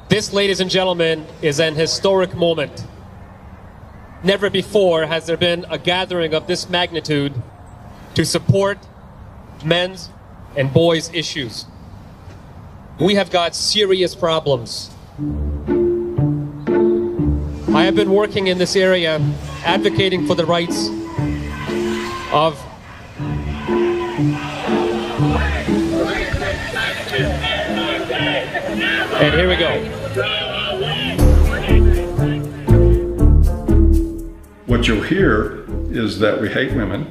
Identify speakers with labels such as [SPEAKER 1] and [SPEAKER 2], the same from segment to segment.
[SPEAKER 1] This, ladies and gentlemen, is an historic moment. Never before has there been a gathering of this magnitude to support men's and boys' issues. We have got serious problems. I have been working in this area, advocating for the rights of and here we go.
[SPEAKER 2] What you'll hear is that we hate women,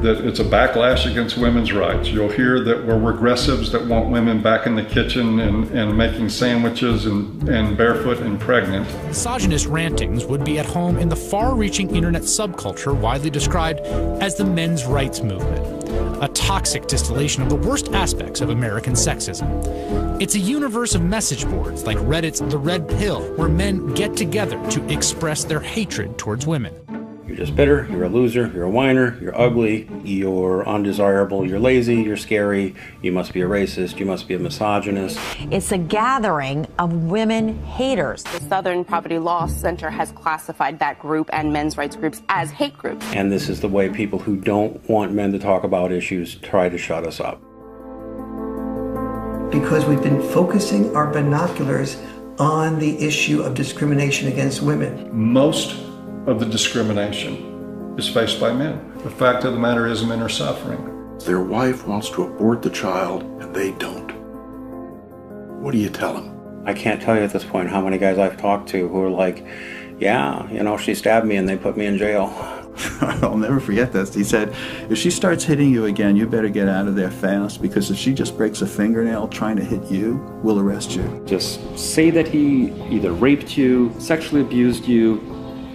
[SPEAKER 2] that it's a backlash against women's rights. You'll hear that we're regressives that want women back in the kitchen and making sandwiches and barefoot and pregnant.
[SPEAKER 3] Misogynist rantings would be at home in the far-reaching internet subculture widely described as the men's rights movement, a toxic distillation of the worst aspects of American sexism. It's a universe of message boards like Reddit's The Red Pill, where men get together to express their hatred towards women.
[SPEAKER 4] You're just bitter, you're a loser, you're a whiner, you're ugly, you're undesirable, you're lazy, you're scary, you must be a racist, you must be a misogynist.
[SPEAKER 5] It's a gathering of women haters.
[SPEAKER 6] The Southern Poverty Law Center has classified that group and men's rights groups as hate groups.
[SPEAKER 4] And this is the way people who don't want men to talk about issues try to shut us up.
[SPEAKER 7] Because we've been focusing our binoculars on the issue of discrimination against women.
[SPEAKER 2] Most of the discrimination is faced by men. The fact of the matter is men are suffering.
[SPEAKER 8] Their wife wants to abort the child and they don't. What do you tell them?
[SPEAKER 4] I can't tell you at this point how many guys I've talked to who are like, yeah, you know, she stabbed me and they put me in jail.
[SPEAKER 9] I'll never forget this. He said, if she starts hitting you again, you better get out of there fast, because if she just breaks a fingernail trying to hit you, we'll arrest you.
[SPEAKER 10] Just say that he either raped you, sexually abused you,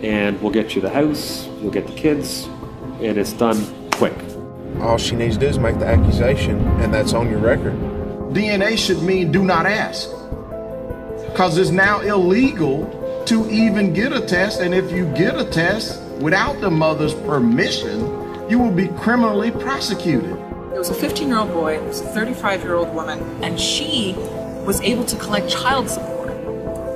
[SPEAKER 10] and we'll get you the house, you'll get the kids, and it's done quick.
[SPEAKER 11] All she needs to do is make the accusation, and that's on your record.
[SPEAKER 12] DNA should mean do not ask, because it's now illegal to even get a test, and if you get a test without the mother's permission, you will be criminally prosecuted.
[SPEAKER 13] There was a 15-year-old boy, there was a 35-year-old woman, and she was able to collect child support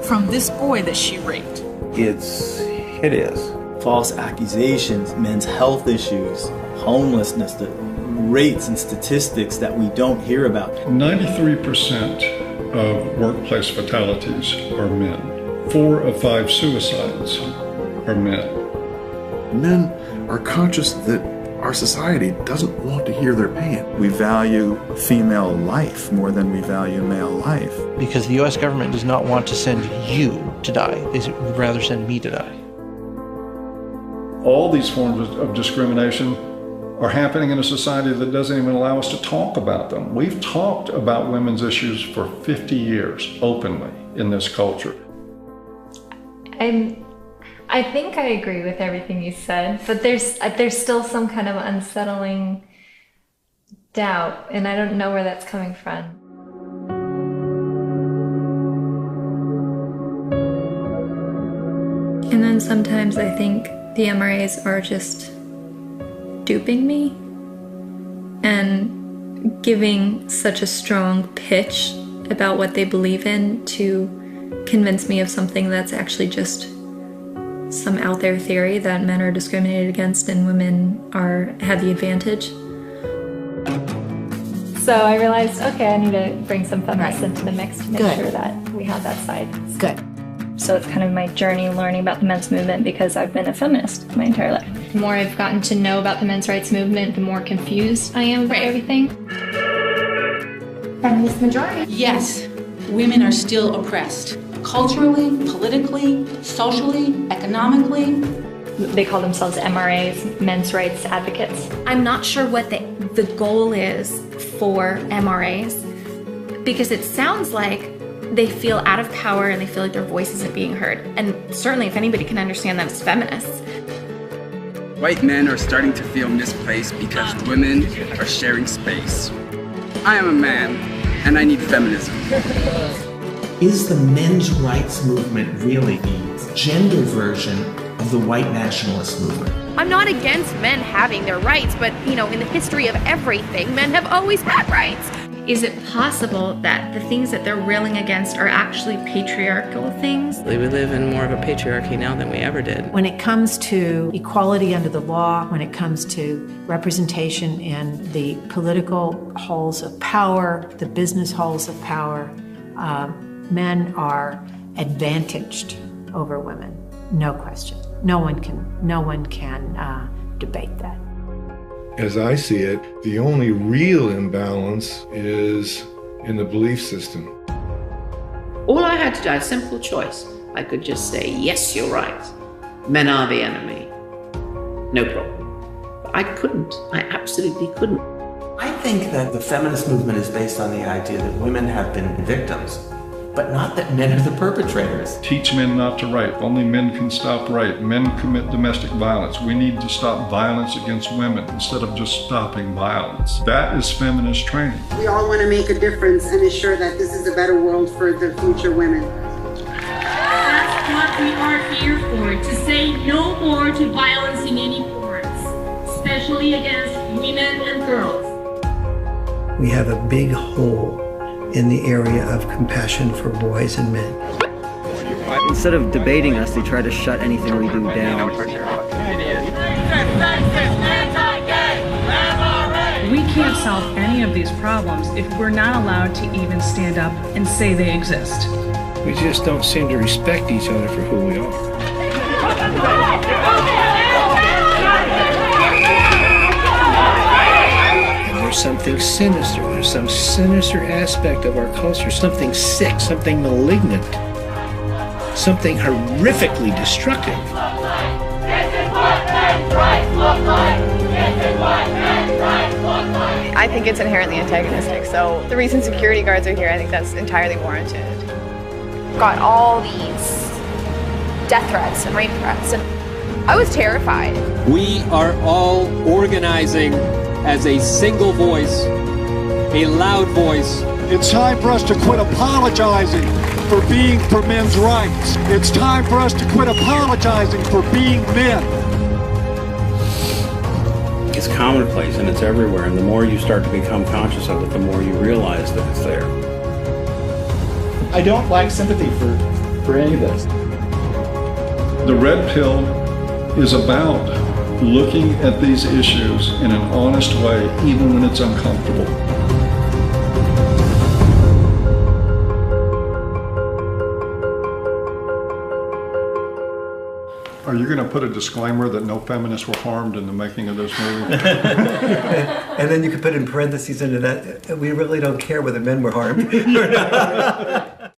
[SPEAKER 13] from this boy that she raped.
[SPEAKER 4] It's hideous.
[SPEAKER 14] False accusations, men's health issues, homelessness, the rates and statistics that we don't hear about.
[SPEAKER 2] 93% of workplace fatalities are men. 4 of 5 suicides are men.
[SPEAKER 8] Men are conscious that our society doesn't want to hear their pain.
[SPEAKER 9] We value female life more than we value male life.
[SPEAKER 15] Because the U.S. government does not want to send you to die. They would rather send me to die.
[SPEAKER 2] All these forms of discrimination are happening in a society that doesn't even allow us to talk about them. We've talked about women's issues for 50 years openly in this culture.
[SPEAKER 16] I think I agree with everything you said, but there's still some kind of unsettling doubt, and I don't know where that's coming from. And then sometimes I think the MRAs are just duping me and giving such a strong pitch about what they believe in to convince me of something that's actually just some out there theory that men are discriminated against and women have the advantage. So I realized, okay, I need to bring some feminists into the mix to make sure that we have that side.
[SPEAKER 5] Good.
[SPEAKER 16] So it's kind of my journey learning about the men's movement, because I've been a feminist my entire life. The more I've gotten to know about the men's rights movement, the more confused I am about everything.
[SPEAKER 17] Feminist majority.
[SPEAKER 18] Yes, women are still oppressed. Culturally, politically, socially, economically.
[SPEAKER 16] They call themselves MRAs, men's rights advocates.
[SPEAKER 17] I'm not sure what the goal is for MRAs, because it sounds like they feel out of power and they feel like their voice isn't being heard. And certainly if anybody can understand that, it's feminists.
[SPEAKER 19] White men are starting to feel misplaced because women are sharing space. I am a man, and I need feminism.
[SPEAKER 7] Is the men's rights movement really the gender version of the white nationalist movement?
[SPEAKER 17] I'm not against men having their rights, but, you know, in the history of everything, men have always had rights. Is it possible that the things that they're railing against are actually patriarchal things?
[SPEAKER 20] We live in more of a patriarchy now than we ever did.
[SPEAKER 21] When it comes to equality under the law, when it comes to representation in the political halls of power, the business halls of power, men are advantaged over women, no question. No one can debate that.
[SPEAKER 22] As I see it, the only real imbalance is in the belief system.
[SPEAKER 23] All I had to do, I had a simple choice. I could just say, yes, you're right. Men are the enemy. No problem. But I couldn't. I absolutely couldn't.
[SPEAKER 7] I think that the feminist movement is based on the idea that women have been victims, but not that men are the perpetrators.
[SPEAKER 2] Teach men not to rape. Only men can stop rape. Men commit domestic violence. We need to stop violence against women instead of just stopping violence. That is feminist training.
[SPEAKER 24] We all want to make a difference and ensure that this is a better world for the future women.
[SPEAKER 25] That's what we are here for, to say no more to violence in any forms, especially against women and girls.
[SPEAKER 26] We have a big hole in the area of compassion for boys and men.
[SPEAKER 27] Instead of debating us, they try to shut anything we do down.
[SPEAKER 13] We can't solve any of these problems if we're not allowed to even stand up and say they exist.
[SPEAKER 15] We just don't seem to respect each other for who we are. There's something sinister. There's some sinister aspect of our culture, something sick, something malignant, something horrifically destructive.
[SPEAKER 25] This is what men's rights look like. This is what men's rights look like.
[SPEAKER 6] I think it's inherently antagonistic. So the reason security guards are here, I think that's entirely warranted. Got all these death threats and rape threats, and I was terrified.
[SPEAKER 1] We are all organizing as a single voice, a loud voice.
[SPEAKER 28] It's time for us to quit apologizing for being for men's rights. It's time for us to quit apologizing for being men.
[SPEAKER 4] It's commonplace and it's everywhere, and the more you start to become conscious of it, the more you realize that it's there.
[SPEAKER 29] I don't lack sympathy for any of this.
[SPEAKER 2] The red pill is about looking at these issues in an honest way, even when it's uncomfortable. Are you going to put a disclaimer that no feminists were harmed in the making of this movie?
[SPEAKER 26] And then you could put in parentheses into that, we really don't care whether men were harmed or not.